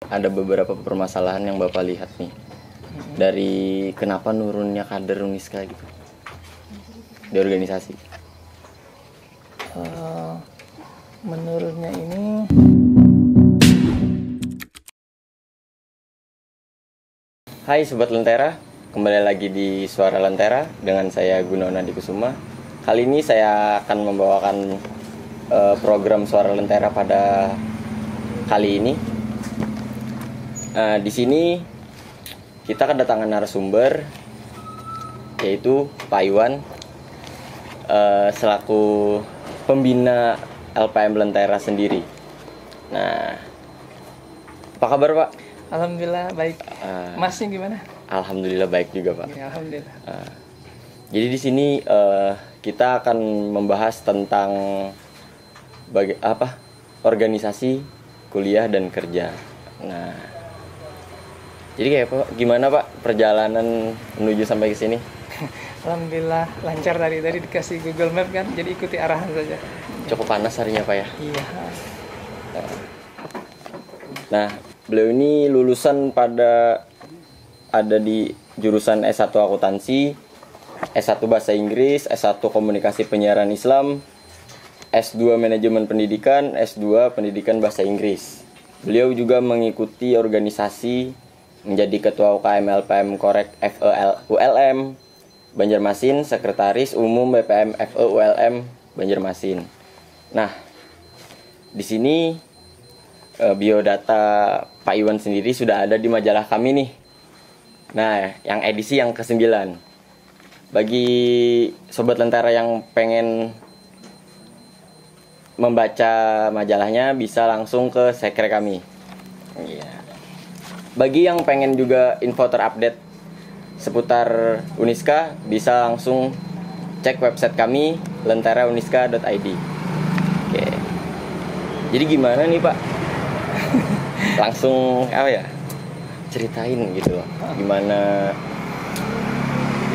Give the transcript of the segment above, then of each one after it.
Ada beberapa permasalahan yang Bapak lihat nih dari kenapa nurunnya kader Uniska gitu di organisasi. Menurutnya ini Hai Sobat Lentera, kembali lagi di Suara Lentera dengan saya Gunawan Adikusuma. Kali ini saya akan membawakan program Suara Lentera pada kali ini. Di sini kita kedatangan narasumber yaitu Pak Iwan selaku pembina LPM Lentera sendiri. Nah, apa kabar Pak? alhamdulillah baik. Masnya gimana? Alhamdulillah baik juga Pak. Ya, alhamdulillah. Jadi di sini kita akan membahas tentang organisasi, kuliah dan kerja. Nah, jadi kayak Pak, gimana Pak perjalanan menuju sampai ke sini? Alhamdulillah lancar, tadi dikasih Google Map kan, jadi ikuti arahan saja. Cukup panas harinya Pak ya. Iya. Nah, beliau ini lulusan ada di jurusan S1 Akuntansi, S1 Bahasa Inggris, S1 Komunikasi Penyiaran Islam, S2 Manajemen Pendidikan, S2 Pendidikan Bahasa Inggris. Beliau juga mengikuti organisasi, menjadi Ketua UKM LPM Korek FEULM Banjarmasin, Sekretaris Umum BPM FEULM Banjarmasin. Nah, di sini biodata Pak Iwan sendiri sudah ada di majalah kami nih. Nah, yang edisi yang ke-9. Bagi Sobat Lentera yang pengen membaca majalahnya bisa langsung ke sekre kami. Iya. Bagi yang pengen juga info terupdate seputar Uniska bisa langsung cek website kami lenterauniska.id. Oke. Jadi gimana nih Pak? Langsung ceritain gitu loh, gimana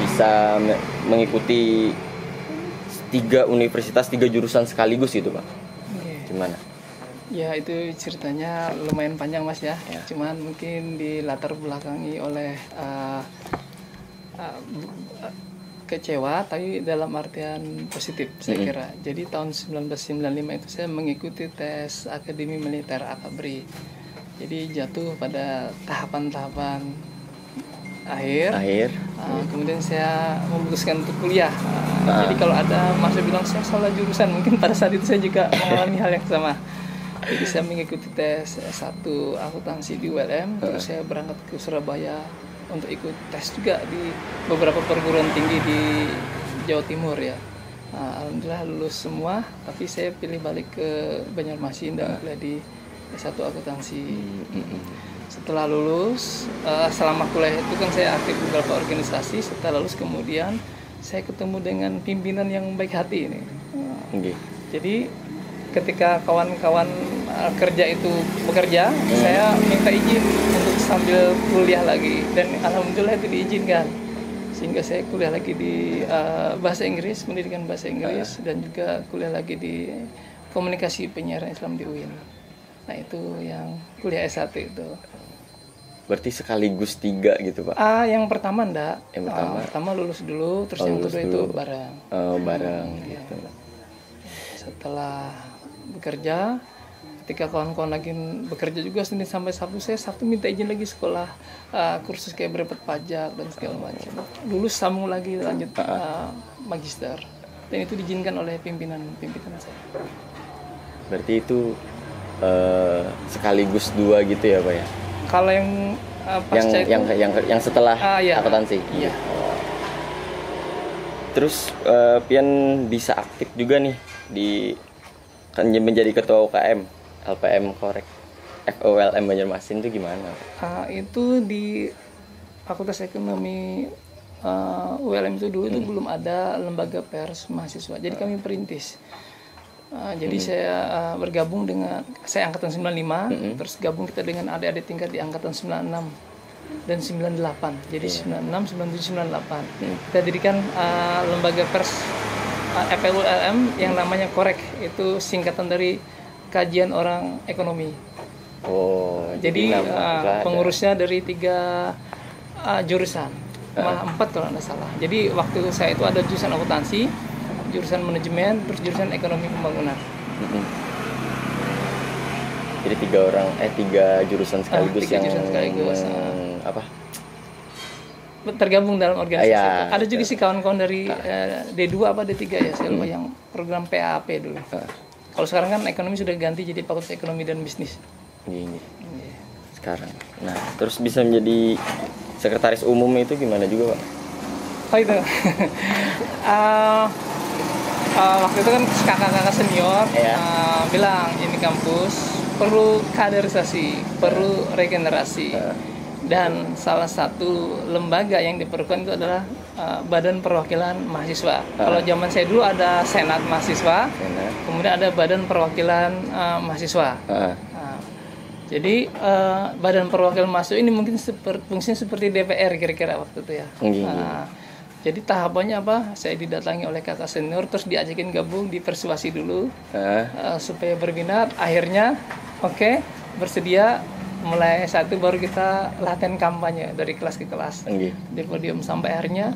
bisa mengikuti 3 universitas 3 jurusan sekaligus gitu Pak. Gimana? Ya, itu ceritanya lumayan panjang Mas ya. Cuman mungkin dilatar belakangi oleh kecewa, tapi dalam artian positif saya kira. Jadi tahun 1995 itu saya mengikuti tes Akademi Militer Akabri. Jadi jatuh pada tahapan-tahapan akhir. Kemudian saya memutuskan untuk kuliah. Jadi kalau ada masa bilang saya salah jurusan, mungkin pada saat itu saya juga mengalami hal yang sama. Jadi saya mengikuti tes S1 akuntansi di ULM, terus saya berangkat ke Surabaya untuk ikut tes juga di beberapa perguruan tinggi di Jawa Timur ya. Alhamdulillah lulus semua, tapi saya pilih balik ke Banjarmasin dan kuliah di S1 akuntansi. Setelah lulus, selama kuliah itu kan saya aktif di beberapa organisasi. Setelah lulus kemudian saya ketemu dengan pimpinan yang baik hati ini. Jadi ketika kawan-kawan kerja itu bekerja, saya minta izin untuk sambil kuliah lagi, dan alhamdulillah itu diizinkan. Sehingga saya kuliah lagi di bahasa Inggris, pendidikan bahasa Inggris, dan juga kuliah lagi di komunikasi penyiaran Islam di UIN. Nah, itu yang kuliah S1 itu. Berarti sekaligus 3 gitu Pak? Yang pertama enggak. Yang pertama lulus dulu, terus yang kedua itu bareng. Bareng gitu. Setelah bekerja, ketika kawan-kawan lagi bekerja juga Senin sampai Sabtu, saya Sabtu minta izin lagi sekolah kursus kayak berdapat pajak dan segala macam. Lulus sambung lagi lanjut magister. Dan itu diizinkan oleh pimpinan saya. Berarti itu sekaligus 2 gitu ya Pak ya? Kalau yang pasca yang setelah akuntansi. Iya. Terus Pian bisa aktif juga nih menjadi ketua UKM LPM Korek FEULM Banjarmasin itu gimana? Itu di Fakultas Ekonomi ULM itu dulu itu belum ada lembaga pers mahasiswa. Jadi kami perintis. Jadi saya bergabung dengan, saya angkatan 95, terus gabung kita dengan adik-adik tingkat di angkatan 96 dan 98. Jadi 96, 97, 98. Kita dirikan lembaga pers FEULM yang namanya Korek, itu singkatan dari Kajian Orang Ekonomi. Oh, Jadi nama nggak ada. pengurusnya dari 3 jurusan, malah 4 kalau nggak salah. Jadi waktu saya itu ada jurusan akuntansi, jurusan manajemen, terus jurusan ekonomi pembangunan. Mm-mm. Jadi 3 jurusan sekaligus 3 yang jurusan sekaligus, apa? Tergabung dalam organisasi Iya, itu. Ada juga betul. sih kawan-kawan dari D2 apa D3 ya, saya lupa, yang program PAP dulu. Kalau sekarang kan ekonomi sudah ganti jadi Fakultas Ekonomi dan Bisnis. Gini Iya. sekarang. Nah, terus bisa menjadi sekretaris umum itu gimana juga, Pak? Oh itu. Waktu itu kan kakak-kakak senior Iya. bilang ini kampus perlu kaderisasi, perlu regenerasi. Dan salah satu lembaga yang diperlukan itu adalah Badan Perwakilan Mahasiswa. Kalau zaman saya dulu ada Senat Mahasiswa, Senat. kemudian ada Badan Perwakilan Mahasiswa. Heeh. Nah, jadi Badan Perwakilan Mahasiswa ini mungkin fungsinya seperti DPR kira-kira waktu itu ya. Iya. Nah, jadi tahapannya apa? Saya didatangi oleh kakak senior, terus diajakin gabung, dipersuasi dulu supaya berminat. Akhirnya, oke, bersedia. Mulai saat itu baru kita latihan kampanye dari kelas ke kelas Nggih. di podium sampai akhirnya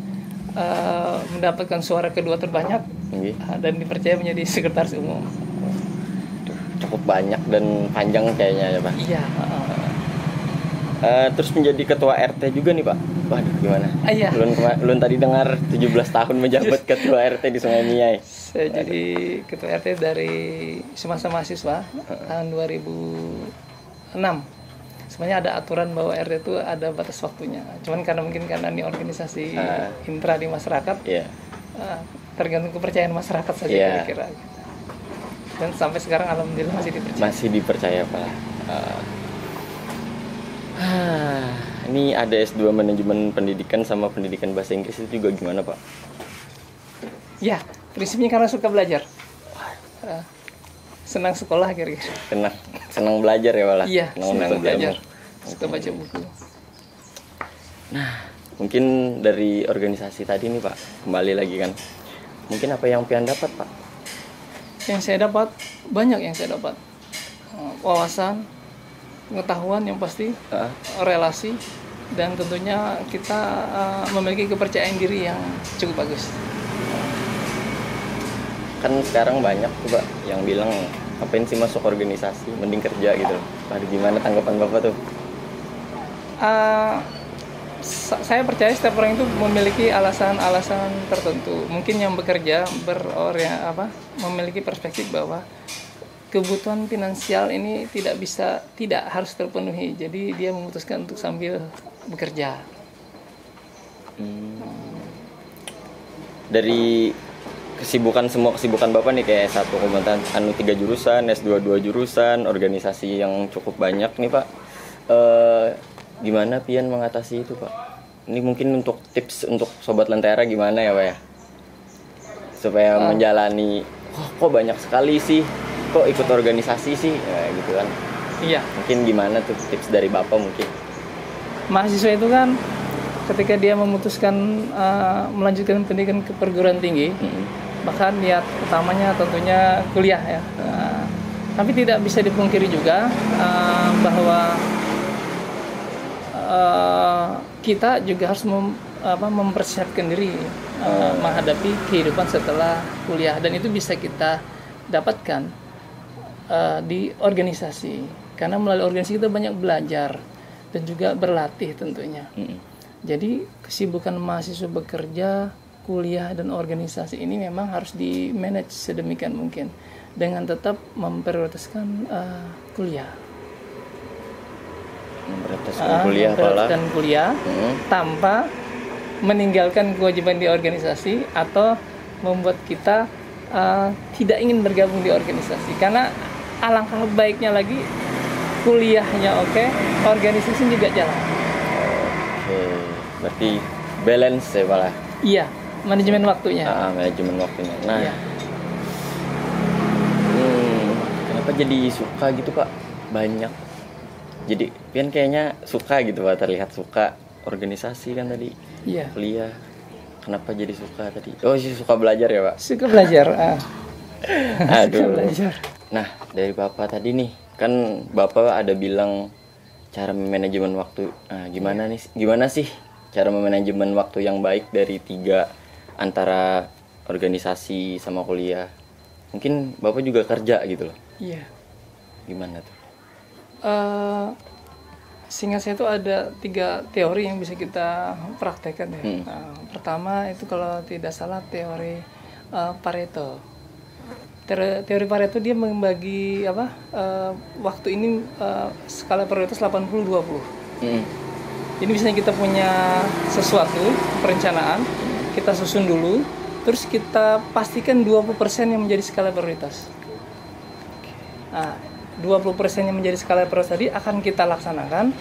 mendapatkan suara kedua terbanyak Nggih. dan dipercaya menjadi sekretaris umum. Cukup banyak dan panjang kayaknya ya, Pak. Iya. Terus menjadi ketua RT juga nih, Pak. Waduh, gimana? Iya. Ulun tadi dengar 17 tahun menjabat ketua RT di Sungai Miai. Saya jadi ketua RT dari semasa mahasiswa tahun 2006. Sebenarnya ada aturan bahwa RT itu ada batas waktunya. Cuman karena ini organisasi intra di masyarakat, Iya. tergantung kepercayaan masyarakat saja kira-kira. Dan sampai sekarang alhamdulillah masih dipercaya. Masih dipercaya, Pak. Ini ada S2 manajemen pendidikan sama pendidikan bahasa Inggris itu juga gimana, Pak? Ya, prinsipnya karena suka belajar. Senang sekolah kira-kira. Senang belajar ya, Pak? Iya, senang menuntut belajar. ilmu. Suka baca buku. Nah, mungkin dari organisasi tadi nih, Pak, kembali lagi kan. Mungkin apa yang pian dapat, Pak? Yang saya dapat, banyak yang saya dapat. Wawasan, pengetahuan yang pasti, relasi, dan tentunya kita memiliki kepercayaan diri yang cukup bagus. Kan sekarang banyak tuh, Pak, yang bilang ngapain sih masuk organisasi, mending kerja gitu. Aduh, gimana tanggapan Bapak tuh? Saya percaya setiap orang itu memiliki alasan-alasan tertentu. Mungkin yang bekerja memiliki perspektif bahwa kebutuhan finansial ini tidak harus terpenuhi. Jadi dia memutuskan untuk sambil bekerja. Dari semua kesibukan Bapak nih, kayak satu komentar 3 jurusan, S2 2 jurusan, organisasi yang cukup banyak nih, Pak. Gimana pian mengatasi itu, Pak? Ini mungkin untuk tips untuk sobat Lentera gimana ya, Pak ya? Supaya menjalani, kok banyak sekali sih, kok ikut organisasi sih, gitu kan? Iya. Mungkin gimana tuh tips dari Bapak mungkin? Mahasiswa itu kan ketika dia memutuskan melanjutkan pendidikan ke perguruan tinggi, bahkan niat utamanya tentunya kuliah ya. Tapi tidak bisa dipungkiri juga bahwa kita juga harus mempersiapkan diri menghadapi kehidupan setelah kuliah, dan itu bisa kita dapatkan di organisasi, karena melalui organisasi kita banyak belajar dan juga berlatih tentunya. Jadi kesibukan mahasiswa bekerja, kuliah, dan organisasi ini memang harus di manage sedemikian mungkin dengan tetap memprioritaskan kuliah. Memprioritaskan kuliah tanpa meninggalkan kewajiban di organisasi atau membuat kita tidak ingin bergabung di organisasi. Karena alangkah baiknya lagi kuliahnya oke, organisasi juga jalan. Oke, berarti balance ya, Pak. Iya, manajemen waktunya. Manajemen waktunya. Nah, iya. Kenapa jadi suka gitu, Pak? Banyak. Jadi pian kayaknya suka gitu, Pak, terlihat suka organisasi kan tadi. Iya. Kuliah. Kenapa jadi suka tadi? Oh, suka belajar ya, Pak? Suka belajar. Aduh. Suka belajar. Nah, dari Bapak tadi nih, kan Bapak ada bilang cara manajemen waktu. Nah, gimana sih cara manajemen waktu yang baik dari 3 antara organisasi sama kuliah? Mungkin Bapak juga kerja gitu loh. Iya. Gimana tuh? Singkat saya itu ada 3 teori yang bisa kita praktekkan ya. Pertama itu kalau tidak salah teori Pareto. Teori Pareto dia membagi waktu ini skala prioritas 80-20. Jadi misalnya kita punya sesuatu perencanaan, kita susun dulu, terus kita pastikan 20% yang menjadi skala prioritas. Nah, 20% yang menjadi skala prioritas tadi akan kita laksanakan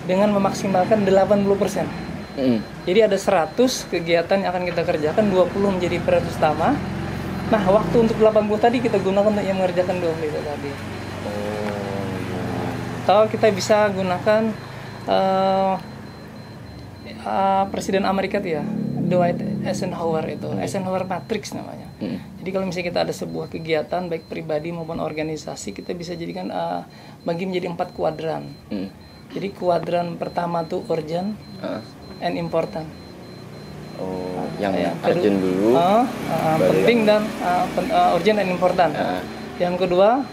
dengan memaksimalkan 80%. Jadi ada 100 kegiatan yang akan kita kerjakan, 20 menjadi prioritas utama. Nah, waktu untuk 80 tadi kita gunakan untuk yang mengerjakan 20 itu tadi. Atau kita bisa gunakan Presiden Amerika tuh ya, Dwight Eisenhower itu, Eisenhower Matrix namanya. Jadi kalau misalnya kita ada sebuah kegiatan baik pribadi maupun organisasi, kita bisa jadikan bagi menjadi 4 kuadran. Jadi kuadran pertama tuh urgent and important. Yang urgent dulu, penting dan urgent and important. Yang kedua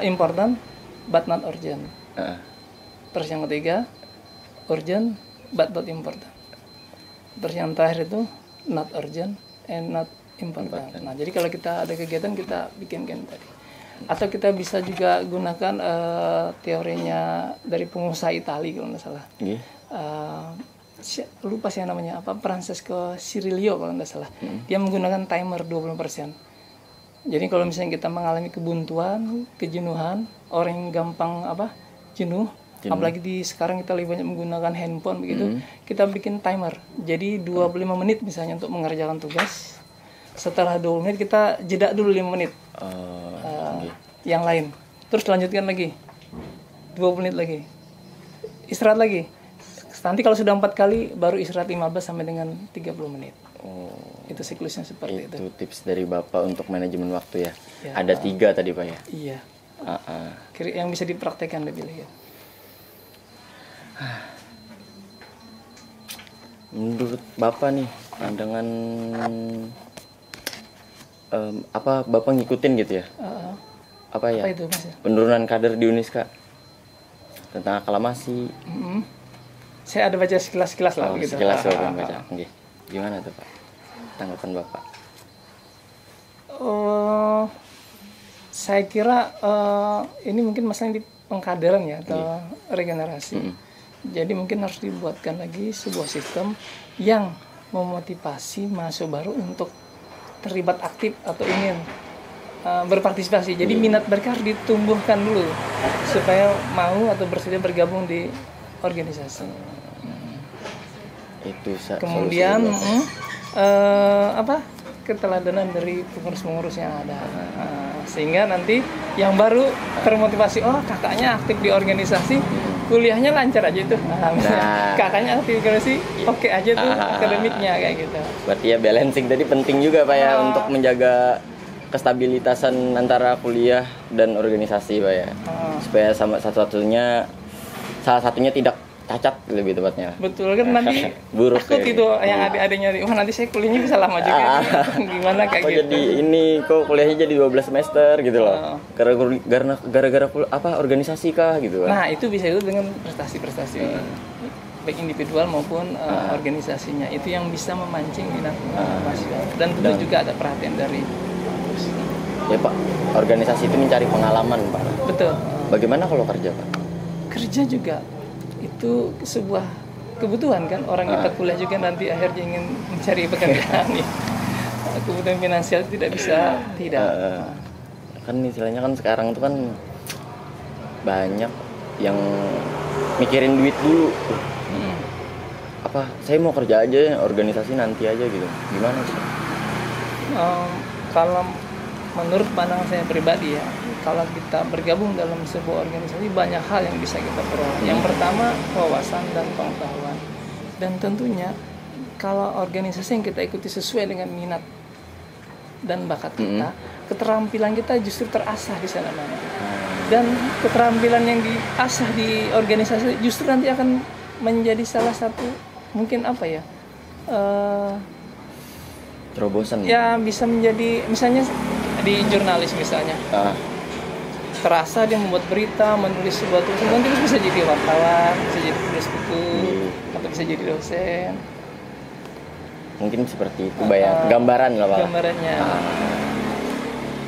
important but not urgent. Terus yang ketiga urgent but not important. Terus yang terakhir itu not urgent and not important. Nah, jadi kalau kita ada kegiatan kita bikinkan tadi. Atau kita bisa juga gunakan teorinya dari pengusaha Italia kalau nggak salah. Lupa sih namanya apa, Francesco Cirillo kalau nggak salah. Dia menggunakan timer 20%. Jadi kalau misalnya kita mengalami kebuntuan, kejenuhan, orang yang gampang jenuh. Apalagi sekarang kita lebih banyak menggunakan handphone begitu, kita bikin timer. Jadi 25 menit misalnya untuk mengerjakan tugas. Setelah 20 menit kita jeda dulu 5 menit. Yang lain. Terus lanjutkan lagi. 20 menit lagi. Istirahat lagi. Nanti kalau sudah 4 kali baru istirahat 15 sampai dengan 30 menit. Itu siklusnya seperti itu. Itu tips dari Bapak untuk manajemen waktu ya. Ada 3 tadi Pak ya. Iya. Yang bisa dipraktekkan lebih lagi. Menurut Bapak nih, dengan Bapak ngikutin gitu ya? Apa itu Mas? Penurunan kader di Uniska tentang aklamasi. Saya ada baca sekilas-sekilas lah gitu. Sekilas Bapak baca. Gimana tuh Pak? Tanggapan Bapak? Saya kira ini mungkin masalah di pengkaderan ya atau regenerasi. Jadi mungkin harus dibuatkan lagi sebuah sistem yang memotivasi mahasiswa baru untuk terlibat aktif atau ingin berpartisipasi. Jadi minat mereka harus ditumbuhkan dulu supaya mau atau bersedia bergabung di organisasi. Itu kemudian keteladanan dari pengurus-pengurus yang ada, sehingga nanti yang baru termotivasi, kakaknya aktif di organisasi, kuliahnya lancar aja tuh. Kakaknya aktif di organisasi, oke aja tuh akademiknya kayak gitu. Berarti ya balancing tadi penting juga Pak ya untuk menjaga kestabilitasan antara kuliah dan organisasi Pak ya, supaya salah satunya tidak cacat lebih tepatnya. Betul kan, nanti buruk takut itu yang adik-adiknya, nanti saya kuliahnya bisa lama juga gimana kayak gitu. Jadi ini kok kuliahnya jadi 12 semester gitu loh. Gara-gara organisasi kah gitu kan. Nah, itu bisa itu dengan prestasi-prestasi baik individual maupun organisasinya. Itu yang bisa memancing minat mahasiswa. Dan tentu juga ada perhatian dari kampus. Ya Pak, organisasi itu mencari pengalaman Pak. Betul. Bagaimana kalau kerja Pak? Kerja juga itu sebuah kebutuhan kan, orang kita kuliah juga nanti akhirnya ingin mencari pekerjaan. Kebutuhan finansial tidak bisa tidak. Kan istilahnya kan sekarang tuh kan banyak yang mikirin duit dulu. Saya mau kerja aja, organisasi nanti aja gitu. Gimana sih? Kalau menurut pandangan saya pribadi ya, kalau kita bergabung dalam sebuah organisasi banyak hal yang bisa kita peroleh. Yang pertama wawasan dan pengetahuan, dan tentunya kalau organisasi yang kita ikuti sesuai dengan minat dan bakat kita, keterampilan kita justru terasah di sana nanti. dan keterampilan yang diasah di organisasi justru nanti akan menjadi salah satu mungkin apa ya, terobosan ya bisa menjadi misalnya di jurnalis misalnya, terasa dia membuat berita, menulis sebuah tulisan, nanti bisa jadi wartawan, bisa jadi penulis buku, atau bisa jadi dosen. Mungkin seperti itu gambaran lah Pak. Gambarannya.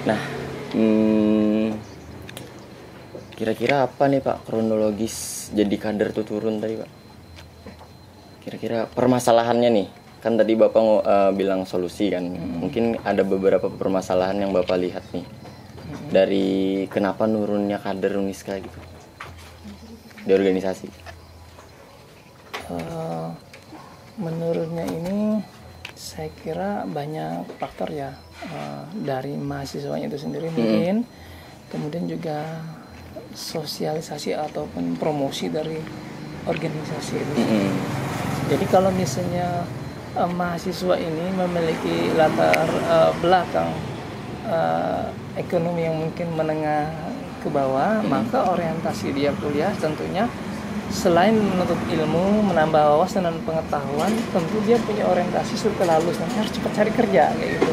Nah, kira-kira apa nih Pak kronologis jadi kader tuh turun tadi Pak? Kira-kira permasalahannya nih, kan tadi Bapak bilang solusi kan, mungkin ada beberapa permasalahan yang Bapak lihat nih dari kenapa nurunnya kader Uniska gitu di organisasi. Menurutnya ini saya kira banyak faktor ya, dari mahasiswanya itu sendiri mungkin, kemudian juga sosialisasi ataupun promosi dari organisasi itu. Jadi kalau misalnya mahasiswa ini memiliki latar belakang ekonomi yang mungkin menengah ke bawah, maka orientasi dia kuliah tentunya selain menuntut ilmu, menambah wawasan dan pengetahuan, tentu dia punya orientasi setelah lulus nanti harus cepat cari kerja kayak gitu.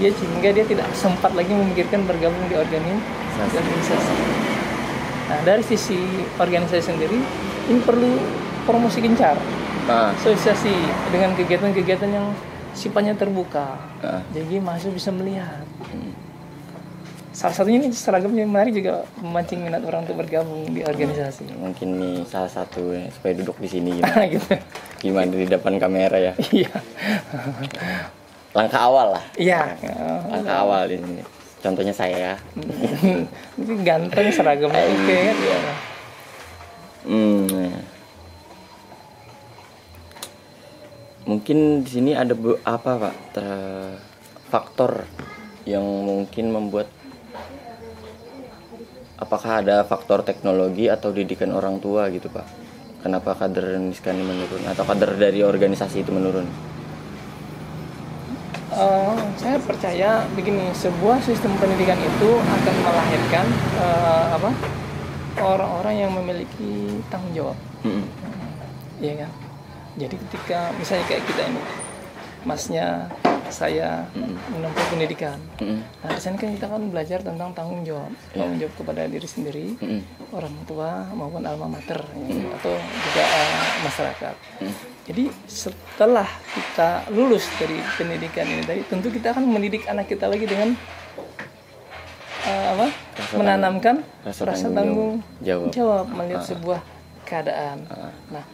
Dia sehingga dia tidak sempat lagi memikirkan bergabung di organisasi. Nah, dari sisi organisasi sendiri ini perlu promosi gencar, sosialisasi dengan kegiatan-kegiatan yang sifatnya terbuka, jadi mahasiswa bisa melihat. Salah satunya ini seragamnya menarik juga memancing minat orang untuk bergabung di organisasi. Mungkin nih salah satu ya, supaya duduk di sini gimana? Gitu. Gimana di depan kamera ya? Iya. Langkah awal lah. Iya. Langkah awal ini. Contohnya saya. Ini ganteng seragamnya oke kan? Iya. Mungkin di sini ada apa Pak? Faktor yang mungkin membuat, apakah ada faktor teknologi atau didikan orang tua gitu Pak? Kenapa kader Uniska ini menurun atau kader dari organisasi itu menurun? Saya percaya begini, sebuah sistem pendidikan itu akan melahirkan orang-orang yang memiliki tanggung jawab. Iya kan? Jadi ketika misalnya kayak kita ini, masnya saya menempuh pendidikan. Nah, di sana kan kita kan belajar tentang tanggung jawab kepada diri sendiri, orang tua maupun alma mater atau juga masyarakat. Jadi setelah kita lulus dari pendidikan ini tadi, tentu kita akan mendidik anak kita lagi dengan menanamkan rasa tanggung jawab melihat sebuah keadaan. Nah,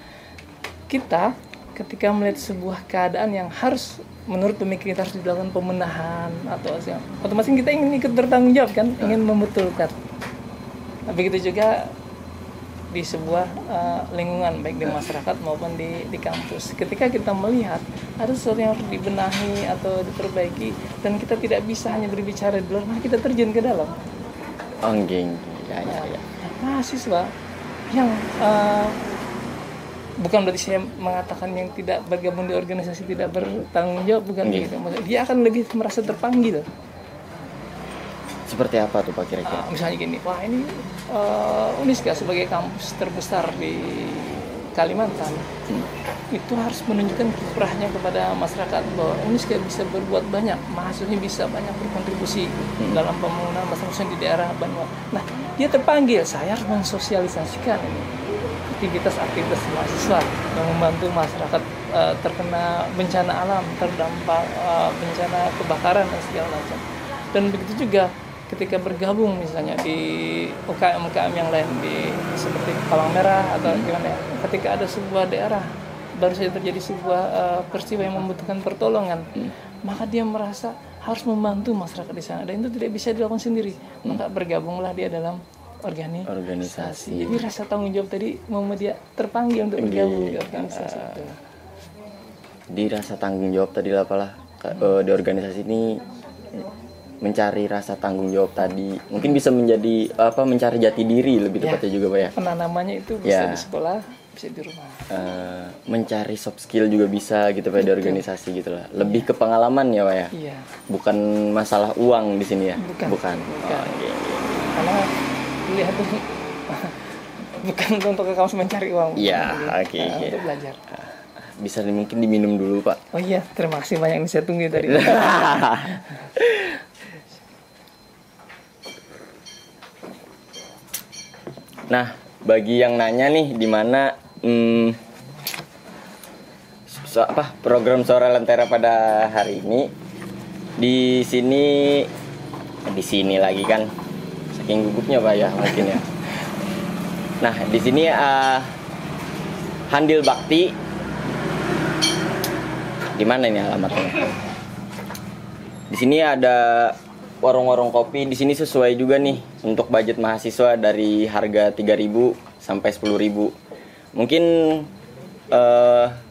kita ketika melihat sebuah keadaan yang harus menurut pemikiran kita harus dilakukan pemenahan atau otomatis kita ingin ikut bertanggung jawab kan, ingin membetulkan. Nah, begitu juga di sebuah lingkungan baik di masyarakat maupun di kampus. Ketika kita melihat ada sesuatu yang harus dibenahi atau diperbaiki dan kita tidak bisa hanya berbicara di luar, maka kita terjun ke dalam. Mahasiswa yang bukan berarti saya mengatakan yang tidak bergabung di organisasi tidak bertanggung jawab, bukan begitu. Dia akan lebih merasa terpanggil. Seperti apa tuh Pak kira-kira? Misalnya gini, wah ini Uniska sebagai kampus terbesar di Kalimantan itu harus menunjukkan kiprahnya kepada masyarakat bahwa Uniska bisa berbuat banyak, mahasiswanya bisa banyak berkontribusi dalam pembangunan masyarakat di daerah Banua. Nah, dia terpanggil, saya harus mensosialisasikan ini aktivitas mahasiswa yang membantu masyarakat terkena bencana alam, terdampak bencana kebakaran dan segala macam. Dan begitu juga ketika bergabung misalnya di UKM-UKM yang lain seperti Palang Merah atau gimana ya, ketika ada sebuah daerah baru saja terjadi sebuah peristiwa yang membutuhkan pertolongan, maka dia merasa harus membantu masyarakat di sana dan itu tidak bisa dilakukan sendiri, maka bergabunglah dia dalam organisasi. Jadi rasa tanggung jawab tadi membuat dia terpanggil untuk bergabung di organisasi itu. Di rasa tanggung jawab tadi apalah di organisasi ini mencari rasa tanggung jawab tadi mungkin bisa menjadi mencari jati diri lebih tepatnya juga Pak ya. Penanamannya itu bisa di sekolah, bisa di rumah. Mencari soft skill juga bisa gitu Pak di organisasi gitulah. Lebih ke pengalaman ya Pak ya. Iya. Bukan masalah uang di sini ya. Bukan. Karena kuliah tuh bukan untuk ke kampus mencari uang. Iya, Tapi, oke, oke. untuk belajar. Bisa mungkin diminum dulu, Pak. Oh iya, terima kasih banyak yang saya tunggu tadi. Nah, bagi yang nanya nih di mana program Suara Lentera pada hari ini, di sini lagi kan, saking gugupnya Pak ya mungkin ya. Nah, di sini Handil Bakti, di mana ini alamatnya? Di sini ada warung-warung kopi. Di sini sesuai juga nih untuk budget mahasiswa dari harga 3.000 sampai 10.000. Mungkin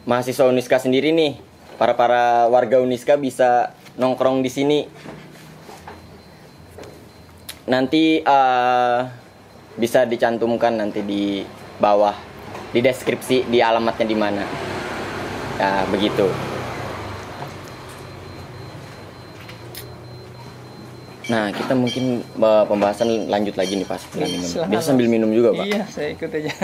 mahasiswa Uniska sendiri nih, para warga Uniska bisa nongkrong di sini. Nanti bisa dicantumkan nanti di bawah di deskripsi di alamatnya di mana. Nah, begitu. Nah, kita mungkin pembahasan lanjut lagi nih Pak setelah minum. Silakan, Biasa sambil minum juga Pak. Iya, saya ikut aja.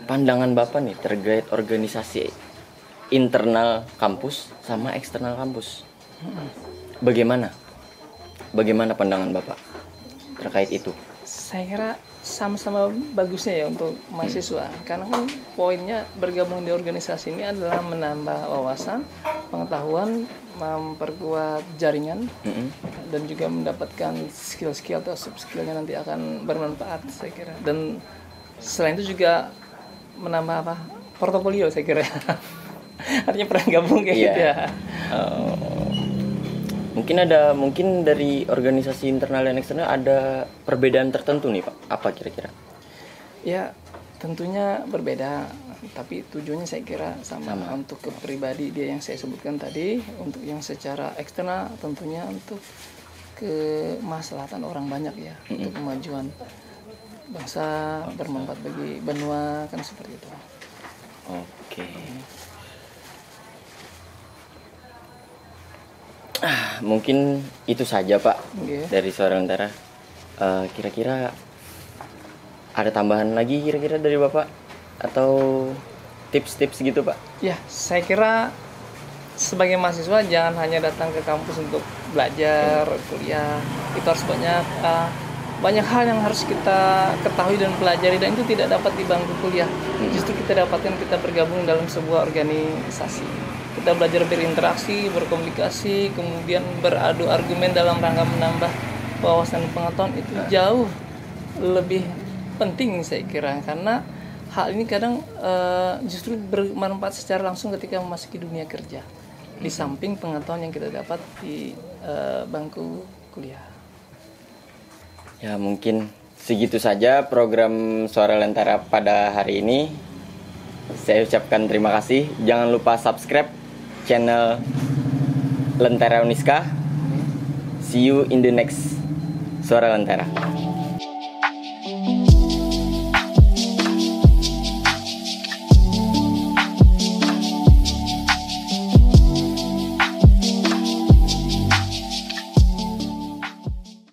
Pandangan Bapak nih terkait organisasi internal kampus sama eksternal kampus. Bagaimana? Bagaimana pandangan Bapak terkait itu? Saya kira sama-sama bagusnya ya untuk mahasiswa, karena kan poinnya bergabung di organisasi ini adalah menambah wawasan, pengetahuan, memperkuat jaringan, dan juga mendapatkan skill-skill atau sub-skillnya nanti akan bermanfaat saya kira. Dan selain itu juga menambah portofolio saya kira. Artinya pernah gabung kayak gitu ya. Mungkin dari organisasi internal dan eksternal ada perbedaan tertentu nih Pak. Apa kira-kira? Ya, tentunya berbeda, tapi tujuannya saya kira sama. Untuk ke pribadi dia yang saya sebutkan tadi, untuk yang secara eksternal tentunya untuk kemaslahatan orang banyak ya, untuk kemajuan bangsa, bermanfaat bagi benua, kan seperti itu. Oke. Mungkin itu saja Pak dari Suara Lentera. Kira-kira ada tambahan lagi kira-kira dari Bapak atau tips-tips gitu Pak? Ya, saya kira sebagai mahasiswa jangan hanya datang ke kampus untuk belajar, kuliah. Itu harus banyak hal yang harus kita ketahui dan pelajari, dan itu tidak dapat di bangku kuliah. Justru kita dapatkan kita bergabung dalam sebuah organisasi. Kita belajar berinteraksi, berkomunikasi, kemudian beradu argumen dalam rangka menambah wawasan pengetahuan. Itu jauh lebih penting saya kira, karena hal ini kadang justru bermanfaat secara langsung ketika memasuki dunia kerja, di samping pengetahuan yang kita dapat di bangku kuliah. Ya mungkin segitu saja program Suara Lentera pada hari ini. Saya ucapkan terima kasih. Jangan lupa subscribe channel Lentera Uniska. See you in the next Suara Lentera.